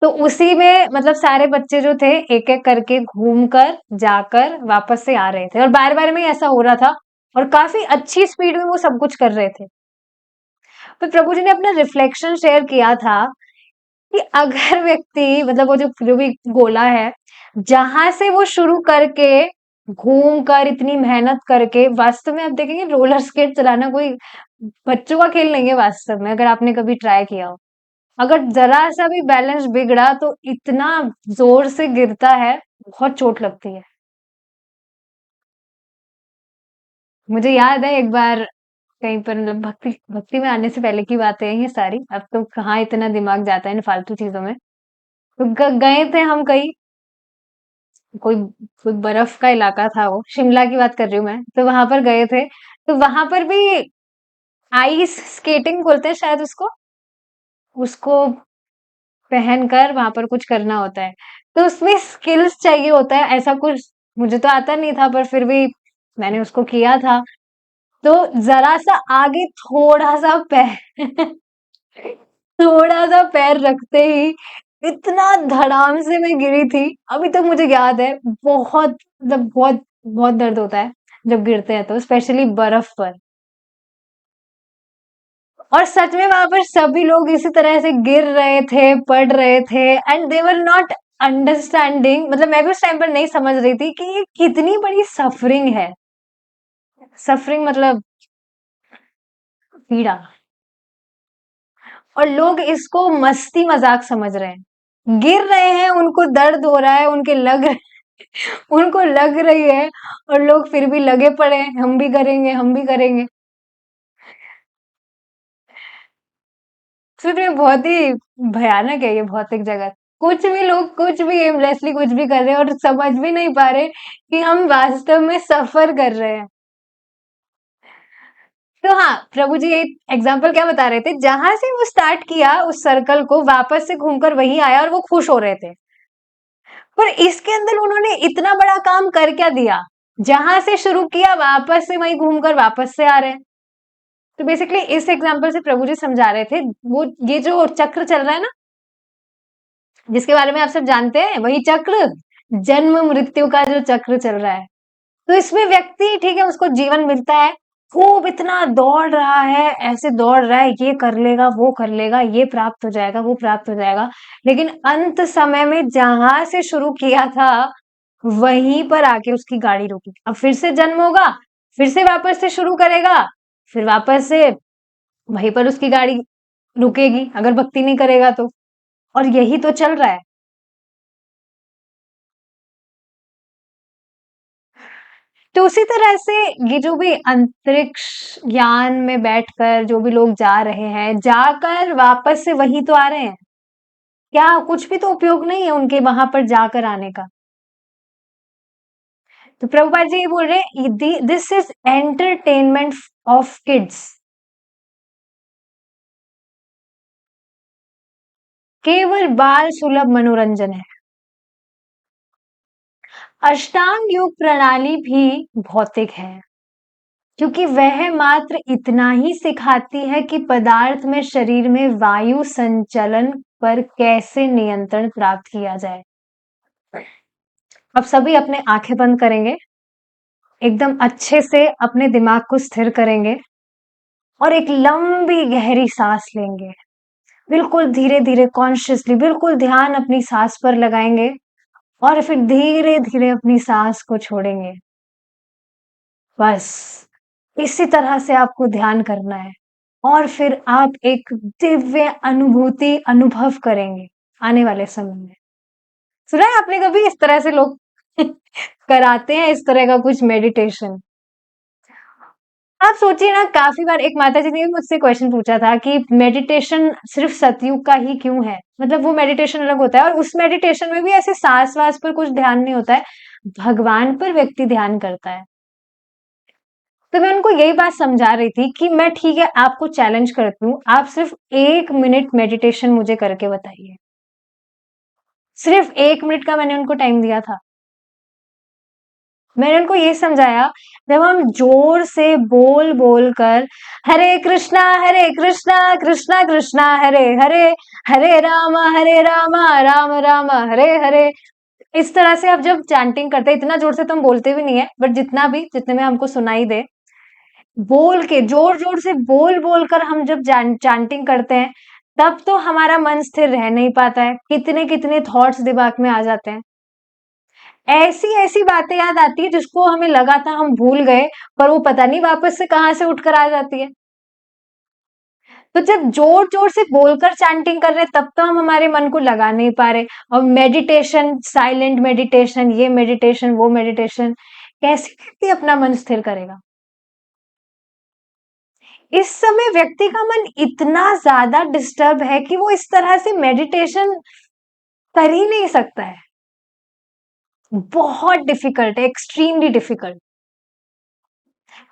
तो उसी में मतलब सारे बच्चे जो थे एक एक करके घूम कर जाकर वापस से आ रहे थे, और बार बार में ही ऐसा हो रहा था, और काफी अच्छी स्पीड में वो सब कुछ कर रहे थे। तो प्रभु जी ने अपना रिफ्लेक्शन शेयर किया था कि अगर व्यक्ति, मतलब वो जो भी गोला है, जहां से वो शुरू करके घूम कर इतनी मेहनत करके, वास्तव में आप देखेंगे रोलर स्केट चलाना कोई बच्चों का खेल नहीं है। वास्तव में अगर आपने कभी ट्राई किया हो, अगर जरा सा भी बैलेंस बिगड़ा तो इतना जोर से गिरता है, बहुत चोट लगती है। मुझे याद है एक बार कहीं पर, मतलब भक्ति भक्ति में आने से पहले की बातें हैं ये सारी, अब तो कहाँ इतना दिमाग जाता है इन फालतू चीजों में। तो गए थे हम कहीं, कोई कोई बर्फ का इलाका था, वो शिमला की बात कर रही हूँ मैं, तो वहां पर गए थे। तो वहां पर भी आइस स्केटिंग बोलते हैं शायद उसको, उसको पहनकर वहां पर कुछ करना होता है। तो उसमें स्किल्स चाहिए होता है ऐसा कुछ, मुझे तो आता नहीं था, पर फिर भी मैंने उसको किया था। तो जरा सा आगे थोड़ा सा पैर थोड़ा सा पैर रखते ही इतना धड़ाम से मैं गिरी थी। अभी तक मुझे याद है, बहुत, मतलब बहुत बहुत दर्द होता है जब गिरते हैं, तो स्पेशली बर्फ पर। और सच में वहां पर सभी लोग इसी तरह से गिर रहे थे, पढ़ रहे थे, and they were not understanding. मतलब मैं भी उस टाइम पर नहीं समझ रही थी कि ये कितनी बड़ी सफरिंग है। सफरिंग मतलब पीड़ा, और लोग इसको मस्ती मजाक समझ रहे हैं। गिर रहे हैं, उनको दर्द हो रहा है, उनको लग रही है, और लोग फिर भी लगे पड़े हैं, हम भी करेंगे, हम भी करेंगे। सच में बहुत ही भयानक है ये भौतिक जगत। कुछ भी लोग कुछ भी एमलेसली कुछ भी कर रहे हैं, और समझ भी नहीं पा रहे कि हम वास्तव में सफर कर रहे हैं। तो हाँ, प्रभु जी एक एग्जाम्पल क्या बता रहे थे, जहां से वो स्टार्ट किया उस सर्कल को, वापस से घूमकर वही आया, और वो खुश हो रहे थे। पर इसके अंदर उन्होंने इतना बड़ा काम कर क्या दिया, जहां से शुरू किया वापस से वही घूमकर वापस से आ रहे हैं। तो बेसिकली इस एग्जाम्पल से प्रभु जी समझा रहे थे, वो ये जो चक्र चल रहा है ना, जिसके बारे में आप सब जानते हैं, वही चक्र, जन्म मृत्यु का जो चक्र चल रहा है। तो इसमें व्यक्ति, ठीक है, उसको जीवन मिलता है, खूब इतना दौड़ रहा है, ऐसे दौड़ रहा है, ये कर लेगा, वो कर लेगा, ये प्राप्त हो जाएगा, वो प्राप्त हो जाएगा, लेकिन अंत समय में जहां से शुरू किया था वहीं पर आके उसकी गाड़ी रुकी। अब फिर से जन्म होगा, फिर से वापस से शुरू करेगा, फिर वापस से वहीं पर उसकी गाड़ी रुकेगी अगर भक्ति नहीं करेगा तो। और यही तो चल रहा है। तो उसी तरह से ये जो भी अंतरिक्ष यान में बैठकर जो भी लोग जा रहे हैं, जाकर वापस से वही तो आ रहे हैं। क्या कुछ भी तो उपयोग नहीं है उनके वहां पर जाकर आने का। तो प्रभुपाद जी ये बोल रहे हैं this is entertainment of kids, केवल बाल सुलभ मनोरंजन है। अष्टांग योग प्रणाली भी भौतिक है, क्योंकि वह मात्र इतना ही सिखाती है कि पदार्थ में शरीर में वायु संचलन पर कैसे नियंत्रण प्राप्त किया जाए। अब सभी अपने आंखें बंद करेंगे, एकदम अच्छे से अपने दिमाग को स्थिर करेंगे और एक लंबी गहरी सांस लेंगे। बिल्कुल धीरे धीरे कॉन्शियसली बिल्कुल ध्यान अपनी सांस पर लगाएंगे और फिर धीरे धीरे अपनी सांस को छोड़ेंगे। बस इसी तरह से आपको ध्यान करना है और फिर आप एक दिव्य अनुभूति अनुभव करेंगे आने वाले समय में। सुना है आपने कभी इस तरह से लोग कराते हैं इस तरह का कुछ मेडिटेशन? आप सोचिए ना, काफी बार एक माता जी ने भी मुझसे क्वेश्चन पूछा था कि मेडिटेशन सिर्फ सतयुग का ही क्यों है, मतलब वो मेडिटेशन अलग होता है और उस मेडिटेशन में भी ऐसे सांस वास पर कुछ ध्यान नहीं होता है, भगवान पर व्यक्ति ध्यान करता है। तो मैं उनको यही बात समझा रही थी कि मैं ठीक है आपको चैलेंज करती हूँ, आप सिर्फ 1 मिनट मेडिटेशन मुझे करके बताइए। सिर्फ 1 मिनट का मैंने उनको टाइम दिया था। मैंने उनको ये समझाया, जब हम जोर से बोल बोल कर हरे कृष्णा कृष्णा कृष्णा हरे हरे, हरे राम राम राम हरे हरे, इस तरह से आप जब चैंटिंग करते हैं, इतना जोर से तो हम बोलते भी नहीं है, बट जितना भी जितने में हमको सुनाई दे, बोल के जोर जोर से बोल बोल कर हम जब चैंटिंग करते हैं, तब तो हमारा मन स्थिर रह नहीं पाता है, कितने कितने थॉट्स दिमाग में आ जाते हैं, ऐसी ऐसी बातें याद आती है जिसको हमें लगा था हम भूल गए, पर वो पता नहीं वापस से कहां से उठकर आ जाती है। तो जब जोर जोर से बोलकर चैंटिंग कर रहे हैं, तब तो हम हमारे मन को लगा नहीं पा रहे, और मेडिटेशन, साइलेंट मेडिटेशन, ये मेडिटेशन वो मेडिटेशन, कैसे व्यक्ति अपना मन स्थिर करेगा? इस समय व्यक्ति का मन इतना ज्यादा डिस्टर्ब है कि वो इस तरह से मेडिटेशन कर ही नहीं सकता है। बहुत डिफिकल्ट है, एक्सट्रीमली डिफिकल्ट।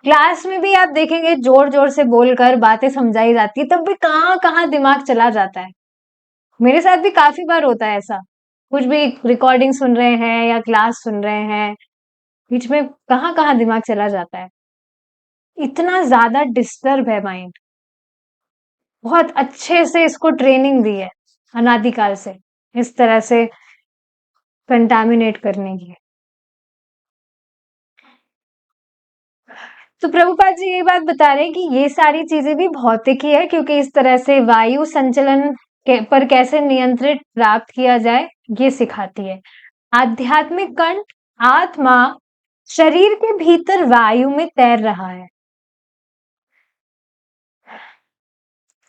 क्लास में भी आप देखेंगे जोर जोर से बोलकर बातें समझाई जाती है, तब भी कहाँ कहाँ दिमाग चला जाता है। मेरे साथ भी काफी बार होता है ऐसा, कुछ भी रिकॉर्डिंग सुन रहे हैं या क्लास सुन रहे हैं, बीच में कहाँ कहाँ दिमाग चला जाता है, इतना ज्यादा डिस्टर्ब है माइंड। बहुत अच्छे से इसको ट्रेनिंग दी है अनादिकाल से, इस तरह से कंटामिनेट करने की। तो प्रभुपाद जी ये बात बता रहे हैं कि ये सारी चीजें भी भौतिक ही है, क्योंकि इस तरह से वायु संचलन पर कैसे नियंत्रित प्राप्त किया जाए ये सिखाती है। आध्यात्मिक कंठ, आत्मा शरीर के भीतर वायु में तैर रहा है,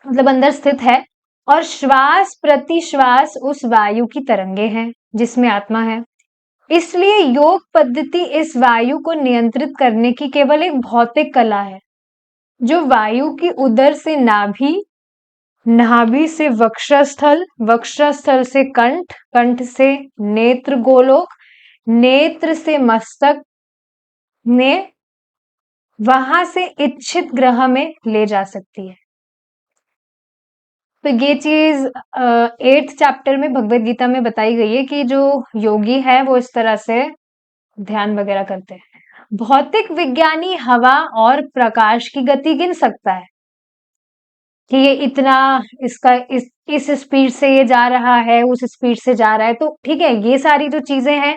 मतलब अंदर स्थित है, और श्वास प्रति श्वास उस वायु की तरंगे हैं जिसमें आत्मा है। इसलिए योग पद्धति इस वायु को नियंत्रित करने की केवल एक भौतिक कला है, जो वायु की उदर से नाभि, नाभि से वक्षस्थल, वक्षस्थल से कंठ, कंठ से नेत्र गोलोक, नेत्र से मस्तक में, वहां से इच्छित ग्रह में ले जा सकती है। तो ये चीज 8th चैप्टर में भगवत गीता में बताई गई है कि जो योगी है वो इस तरह से ध्यान वगैरह करते हैं। भौतिक विज्ञानी हवा और प्रकाश की गति गिन सकता है कि ये इतना, इसका इस स्पीड से ये जा रहा है, उस स्पीड से जा रहा है, तो ठीक है, ये सारी जो चीजें हैं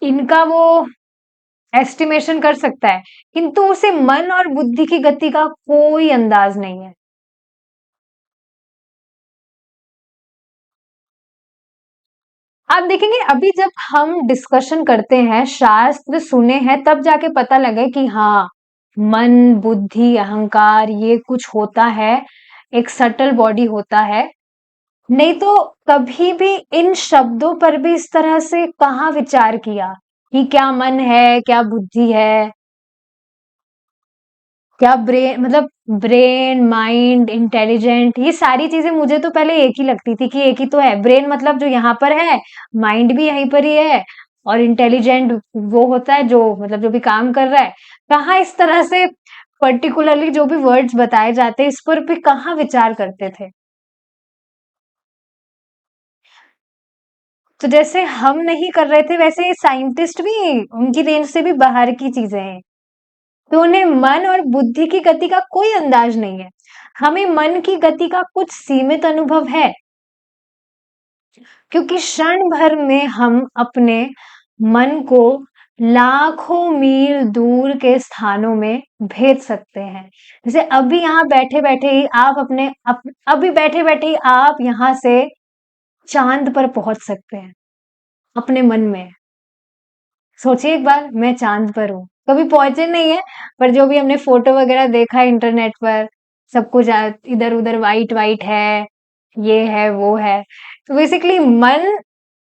इनका वो एस्टिमेशन कर सकता है, किंतु उसे मन और बुद्धि की गति का कोई अंदाज नहीं है। आप देखेंगे अभी जब हम डिस्कशन करते हैं, शास्त्र सुने हैं, तब जाके पता लगे कि हाँ, मन, बुद्धि, अहंकार ये कुछ होता है, एक सटल बॉडी होता है। नहीं तो कभी भी इन शब्दों पर भी इस तरह से कहाँ विचार किया कि क्या मन है, क्या बुद्धि है। क्या ब्रेन मतलब ब्रेन, माइंड, इंटेलिजेंट, ये सारी चीजें मुझे तो पहले एक ही लगती थी कि एक ही तो है। ब्रेन मतलब जो यहाँ पर है, माइंड भी यहीं पर ही है, और इंटेलिजेंट वो होता है जो मतलब जो भी काम कर रहा है। कहाँ इस तरह से पर्टिकुलरली जो भी वर्ड्स बताए जाते हैं इस पर भी कहाँ विचार करते थे। तो जैसे हम नहीं कर रहे थे वैसे साइंटिस्ट भी उनकी रेंज से भी बाहर की चीजें हैं। तो उन्हें मन और बुद्धि की गति का कोई अंदाज नहीं है। हमें मन की गति का कुछ सीमित अनुभव है, क्योंकि क्षण भर में हम अपने मन को लाखों मील दूर के स्थानों में भेज सकते हैं। जैसे अभी यहाँ बैठे बैठे ही आप अभी बैठे बैठे ही आप यहाँ से चांद पर पहुंच सकते हैं अपने मन में। सोचिए एक बार, मैं चांद पर हूँ, कभी पहुंचे नहीं है, पर जो भी हमने फोटो वगैरह देखा है इंटरनेट पर, सब कुछ इधर उधर वाइट वाइट है, ये है वो है। तो बेसिकली मन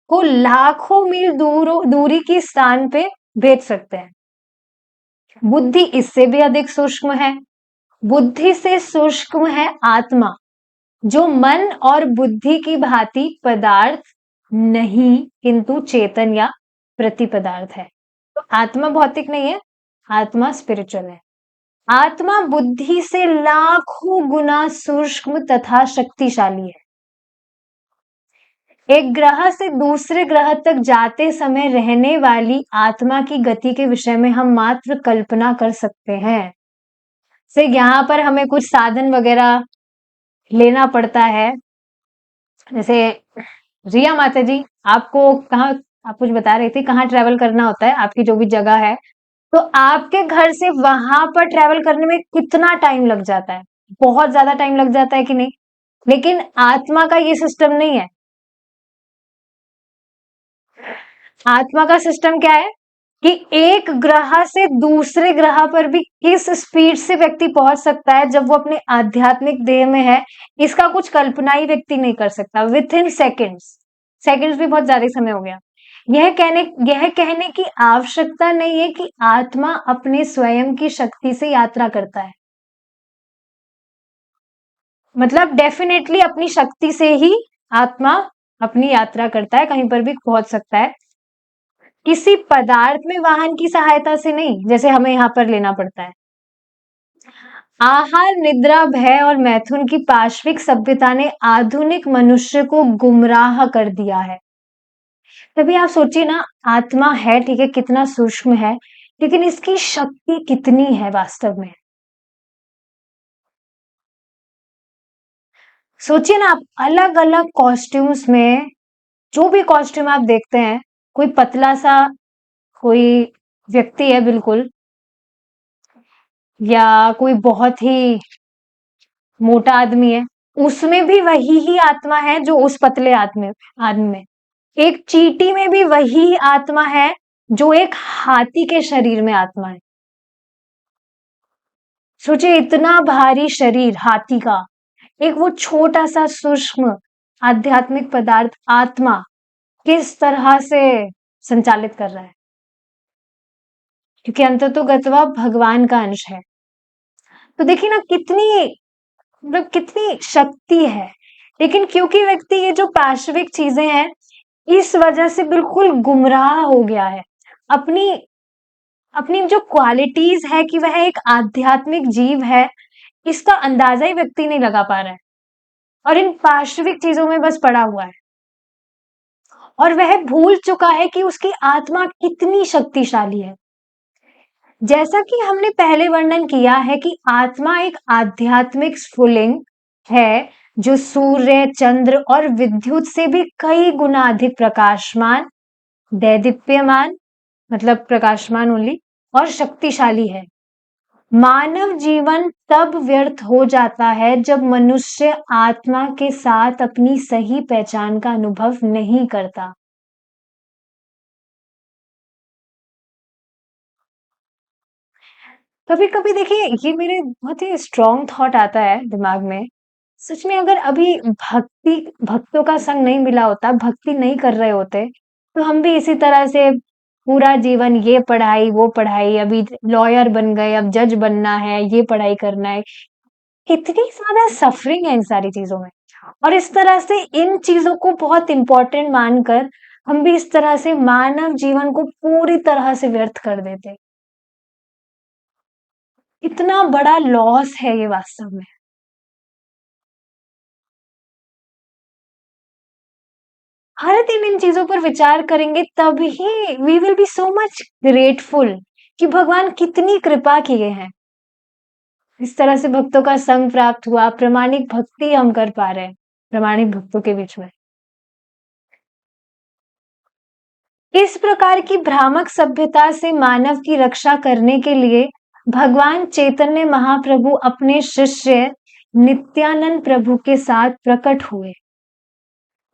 को लाखों मील दूरी की स्थान पे भेज सकते हैं। बुद्धि इससे भी अधिक सूक्ष्म है। बुद्धि से सूक्ष्म है आत्मा, जो मन और बुद्धि की भांति पदार्थ नहीं, किंतु चेतन या प्रति पदार्थ है। तो आत्मा भौतिक नहीं है, आत्मा स्पिरिचुअल है। आत्मा बुद्धि से लाखों गुना सूक्ष्म तथा शक्तिशाली है। एक ग्रह से दूसरे ग्रह तक जाते समय रहने वाली आत्मा की गति के विषय में हम मात्र कल्पना कर सकते हैं। से यहाँ पर हमें कुछ साधन वगैरह लेना पड़ता है। जैसे रिया माता जी, आपको कहाँ, आप कुछ बता रही थी कहाँ ट्रेवल करना होता है, आपकी जो भी जगह है, तो आपके घर से वहां पर ट्रेवल करने में कितना टाइम लग जाता है? बहुत ज्यादा टाइम लग जाता है कि नहीं? लेकिन आत्मा का ये सिस्टम नहीं है। आत्मा का सिस्टम क्या है कि एक ग्रह से दूसरे ग्रह पर भी किस स्पीड से व्यक्ति पहुंच सकता है जब वो अपने आध्यात्मिक देह में है, इसका कुछ कल्पना ही व्यक्ति नहीं कर सकता। विथ इन सेकेंड्स, सेकेंड्स भी बहुत ज्यादा समय हो गया। यह कहने की आवश्यकता नहीं है कि आत्मा अपने स्वयं की शक्ति से यात्रा करता है। मतलब डेफिनेटली अपनी शक्ति से ही आत्मा अपनी यात्रा करता है, कहीं पर भी पहुंच सकता है। किसी पदार्थ में वाहन की सहायता से नहीं, जैसे हमें यहाँ पर लेना पड़ता है। आहार, निद्रा, भय और मैथुन की पाश्विक सभ्यता ने आधुनिक मनुष्य को गुमराह कर दिया है। तभी आप सोचिए ना, आत्मा है ठीक है, कितना सूक्ष्म है, लेकिन इसकी शक्ति कितनी है वास्तव में। सोचिए ना आप, अलग अलग कॉस्ट्यूम्स में, जो भी कॉस्ट्यूम आप देखते हैं, कोई पतला सा कोई व्यक्ति है बिल्कुल, या कोई बहुत ही मोटा आदमी है, उसमें भी वही ही आत्मा है जो उस पतले आदमी में। एक चींटी में भी वही आत्मा है जो एक हाथी के शरीर में आत्मा है। सोचिए, इतना भारी शरीर हाथी का, एक वो छोटा सा सूक्ष्म आध्यात्मिक पदार्थ आत्मा किस तरह से संचालित कर रहा है, क्योंकि अंततोगत्वा भगवान का अंश है। तो देखिए ना, कितनी मतलब कितनी शक्ति है। लेकिन क्योंकि व्यक्ति ये जो पार्श्विक चीजें हैं, इस वजह से बिल्कुल गुमराह हो गया है। अपनी अपनी जो क्वालिटीज है कि वह एक आध्यात्मिक जीव है, इसका अंदाजा ही व्यक्ति नहीं लगा पा रहा है, और इन पार्श्विक चीजों में बस पड़ा हुआ है। और वह भूल चुका है कि उसकी आत्मा कितनी शक्तिशाली है। जैसा कि हमने पहले वर्णन किया है कि आत्मा एक आध्यात्मिक स्फुलिंग है, जो सूर्य, चंद्र और विद्युत से भी कई गुना अधिक प्रकाशमान, दैदीप्यमान मतलब प्रकाशमान ओनली, और शक्तिशाली है। मानव जीवन तब व्यर्थ हो जाता है जब मनुष्य आत्मा के साथ अपनी सही पहचान का अनुभव नहीं करता। कभी कभी देखिए, ये मेरे बहुत ही स्ट्रॉन्ग थॉट आता है दिमाग में। सच में अगर अभी भक्तों का संग नहीं मिला होता, भक्ति नहीं कर रहे होते, तो हम भी इसी तरह से पूरा जीवन ये पढ़ाई, वो पढ़ाई, अभी लॉयर बन गए, अब जज बनना है, ये पढ़ाई करना है। कितनी ज़्यादा सफ़रिंग है इन सारी चीज़ों में। और इस तरह से इन चीज़ों को बहुत इम्पोर्टेंट मानकर हम भी इस तरह से मानव जीवन को पूरी तरह से व्यर्थ कर देते। इतना बड़ा लॉस है ये वास्तव में। हर दिन इन चीज़ों पर विचार करेंगे तभी we will be so much grateful कि भगवान कितनी कृपा किए हैं। इस तरह से भक्तों का संग प्राप्त हुआ, प्रामाणिक भक्ति हम कर पा रहे हैं, प्रामाणिक भक्तों के बीच में। इस प्रकार की भ्रामक सभ्यता से मानव की रक्षा करने के लिए भगवान चैतन्य महाप्रभु अपने शिष्य नित्यानंद प्रभु के साथ प्रकट हुए।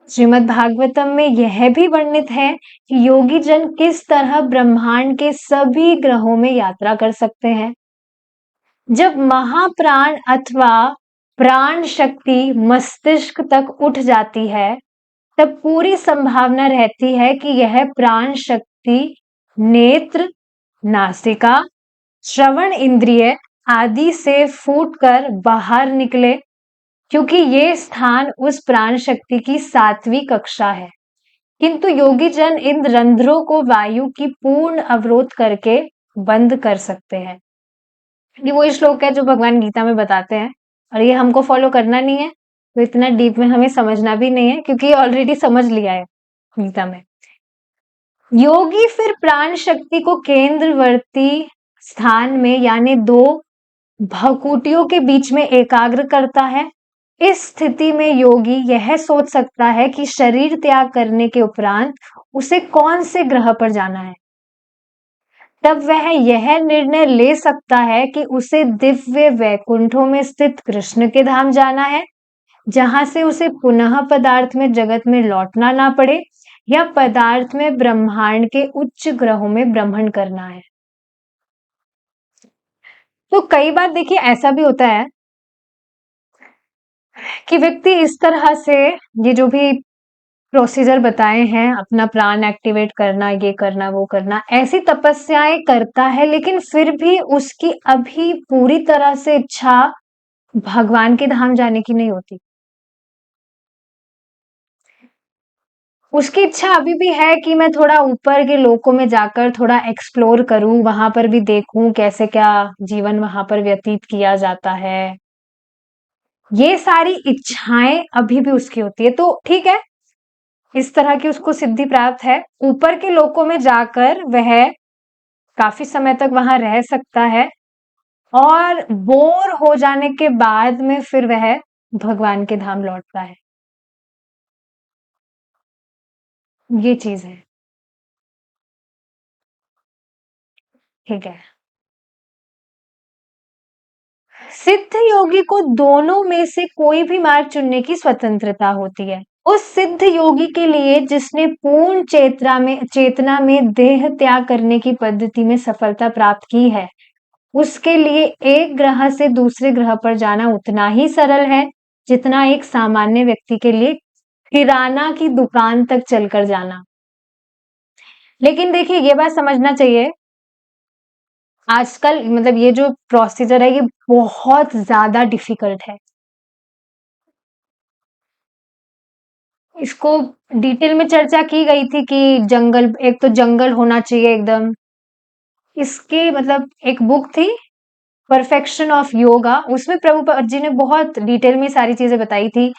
श्रीमद् भागवतम में यह भी वर्णित है कि योगी जन किस तरह ब्रह्मांड के सभी ग्रहों में यात्रा कर सकते हैं। जब महाप्राण अथवा प्राण शक्ति मस्तिष्क तक उठ जाती है, तब पूरी संभावना रहती है कि यह प्राण शक्ति नेत्र, नासिका, श्रवण इंद्रिय आदि से फूटकर बाहर निकले, क्योंकि ये स्थान उस प्राण शक्ति की 7वीं कक्षा है। किंतु योगी जन इन रंध्रों को वायु की पूर्ण अवरोध करके बंद कर सकते हैं। ये वही श्लोक है जो भगवान गीता में बताते हैं, और ये हमको फॉलो करना नहीं है, तो इतना डीप में हमें समझना भी नहीं है, क्योंकि ऑलरेडी समझ लिया है गीता में। योगी फिर प्राण शक्ति को केंद्रवर्ती स्थान में यानी 2 भकुटियों के बीच में एकाग्र करता है। इस स्थिति में योगी यह सोच सकता है कि शरीर त्याग करने के उपरांत उसे कौन से ग्रह पर जाना है। तब वह यह निर्णय ले सकता है कि उसे दिव्य वैकुंठों में स्थित कृष्ण के धाम जाना है, जहां से उसे पुनः पदार्थ में जगत में लौटना ना पड़े, या पदार्थ में ब्रह्मांड के उच्च ग्रहों में भ्रमण करना है। तो कई बार देखिए ऐसा भी होता है कि व्यक्ति इस तरह से ये जो भी प्रोसीजर बताए हैं, अपना प्राण एक्टिवेट करना, ये करना, वो करना, ऐसी तपस्याएं करता है, लेकिन फिर भी उसकी अभी पूरी तरह से इच्छा भगवान के धाम जाने की नहीं होती। उसकी इच्छा अभी भी है कि मैं थोड़ा ऊपर के लोकों में जाकर थोड़ा एक्सप्लोर करूं, वहां पर भी देखूं कैसे क्या जीवन वहां पर व्यतीत किया जाता है। ये सारी इच्छाएं अभी भी उसकी होती है, तो ठीक है, इस तरह की उसको सिद्धि प्राप्त है। ऊपर के लोकों में जाकर वह काफी समय तक वहां रह सकता है, और बोर हो जाने के बाद में फिर वह भगवान के धाम लौटता है। ये चीज है। ठीक है। सिद्ध योगी को दोनों में से कोई भी मार्ग चुनने की स्वतंत्रता होती है। उस सिद्ध योगी के लिए जिसने पूर्ण चेतना में देह त्याग करने की पद्धति में सफलता प्राप्त की है, उसके लिए एक ग्रह से दूसरे ग्रह पर जाना उतना ही सरल है जितना एक सामान्य व्यक्ति के लिए किराना की दुकान तक चलकर जाना। लेकिन देखिए ये बात समझना चाहिए, आजकल मतलब ये जो प्रोसीजर है ये बहुत ज्यादा डिफिकल्ट है। इसको डिटेल में चर्चा की गई थी कि जंगल, एक तो जंगल होना चाहिए एकदम। इसके मतलब एक बुक थी परफेक्शन ऑफ योगा, उसमें प्रभुपाद जी ने बहुत डिटेल में सारी चीजें बताई थी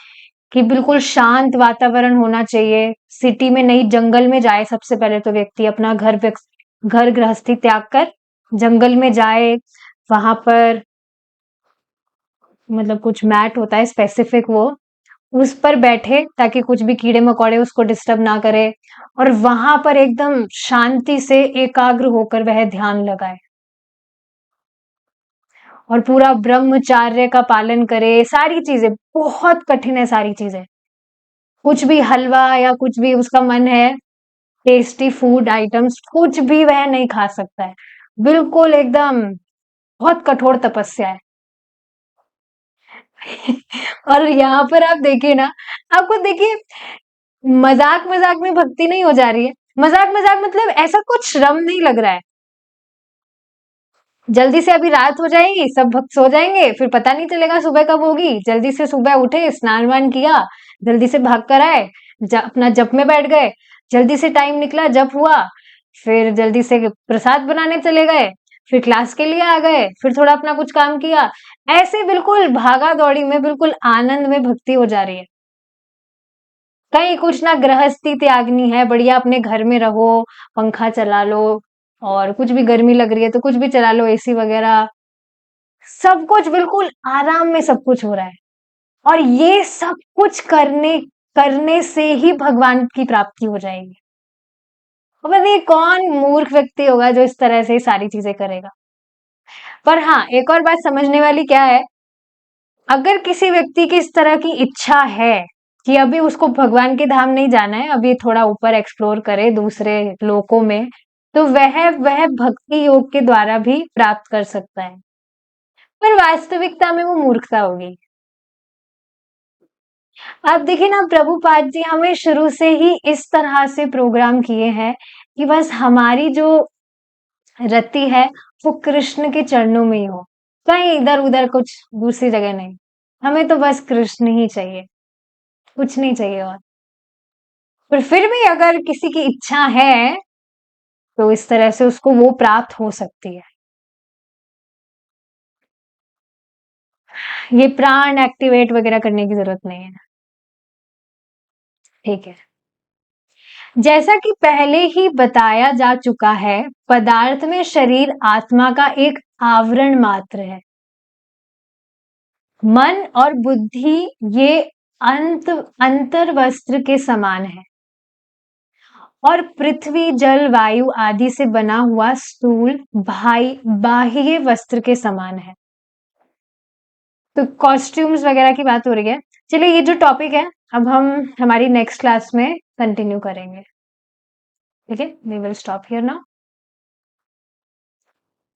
कि बिल्कुल शांत वातावरण होना चाहिए, सिटी में नहीं जंगल में जाए सबसे पहले तो व्यक्ति, अपना घर गृहस्थी त्याग कर जंगल में जाए, वहां पर मतलब कुछ मैट होता है स्पेसिफिक, वो उस पर बैठे ताकि कुछ भी कीड़े मकोड़े उसको डिस्टर्ब ना करे, और वहां पर एकदम शांति से एकाग्र होकर वह ध्यान लगाए और पूरा ब्रह्मचार्य का पालन करे। सारी चीजें बहुत कठिन है, सारी चीजें। कुछ भी हलवा या कुछ भी उसका मन है, टेस्टी फूड आइटम्स कुछ भी वह नहीं खा सकता है, बिल्कुल एकदम बहुत कठोर तपस्या है। और यहाँ पर आप देखिए ना, आपको देखिए मजाक मजाक में भक्ति नहीं हो जा रही है, मजाक मजाक मतलब ऐसा कुछ श्रम नहीं लग रहा है। जल्दी से अभी रात हो जाएगी, सब भक्त सो जाएंगे, फिर पता नहीं चलेगा सुबह कब होगी। जल्दी से सुबह उठे, स्नान वान किया, जल्दी से भाग कर आए, अपना जप में बैठ गए, जल्दी से टाइम निकला, जप हुआ, फिर जल्दी से प्रसाद बनाने चले गए, फिर क्लास के लिए आ गए, फिर थोड़ा अपना कुछ काम किया। ऐसे बिल्कुल भागा दौड़ी में, बिल्कुल आनंद में भक्ति हो जा रही है। कहीं कुछ ना गृहस्थी त्यागनी है, बढ़िया अपने घर में रहो, पंखा चला लो, और कुछ भी गर्मी लग रही है तो कुछ भी चला लो, एसी वगैरह, सब कुछ बिल्कुल आराम में सब कुछ हो रहा है। और ये सब कुछ करने करने से ही भगवान की प्राप्ति हो जाएगी। अब बताइए कौन मूर्ख व्यक्ति होगा जो इस तरह से ही सारी चीजें करेगा। पर हाँ, एक और बात समझने वाली क्या है, अगर किसी व्यक्ति की इस तरह की इच्छा है कि अभी उसको भगवान के धाम नहीं जाना है, अभी थोड़ा ऊपर एक्सप्लोर करे दूसरे लोकों में, तो वह भक्ति योग के द्वारा भी प्राप्त कर सकता है। पर वास्तविकता में वो मूर्खता होगी। आप देखिए ना, प्रभुपाद जी हमें शुरू से ही इस तरह से प्रोग्राम किए हैं कि बस हमारी जो रति है वो कृष्ण के चरणों में ही हो, कहीं इधर उधर कुछ दूसरी जगह नहीं। हमें तो बस कृष्ण ही चाहिए, कुछ नहीं चाहिए और। पर फिर भी अगर किसी की इच्छा है तो इस तरह से उसको वो प्राप्त हो सकती है। ये प्राण एक्टिवेट वगैरह करने की जरूरत नहीं है। ठीक है, जैसा कि पहले ही बताया जा चुका है, पदार्थ में शरीर आत्मा का एक आवरण मात्र है। मन और बुद्धि ये अंतर वस्त्र के समान है, और पृथ्वी जल वायु आदि से बना हुआ स्थूल बाह्य वस्त्र के समान है। तो कॉस्ट्यूम्स वगैरह की बात हो रही है। चलिए, ये जो टॉपिक है अब हम हमारी नेक्स्ट क्लास में कंटिन्यू करेंगे। ठीक है, we will stop here now.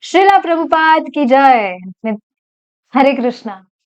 Srila Prabhupada की जय। हरे कृष्णा।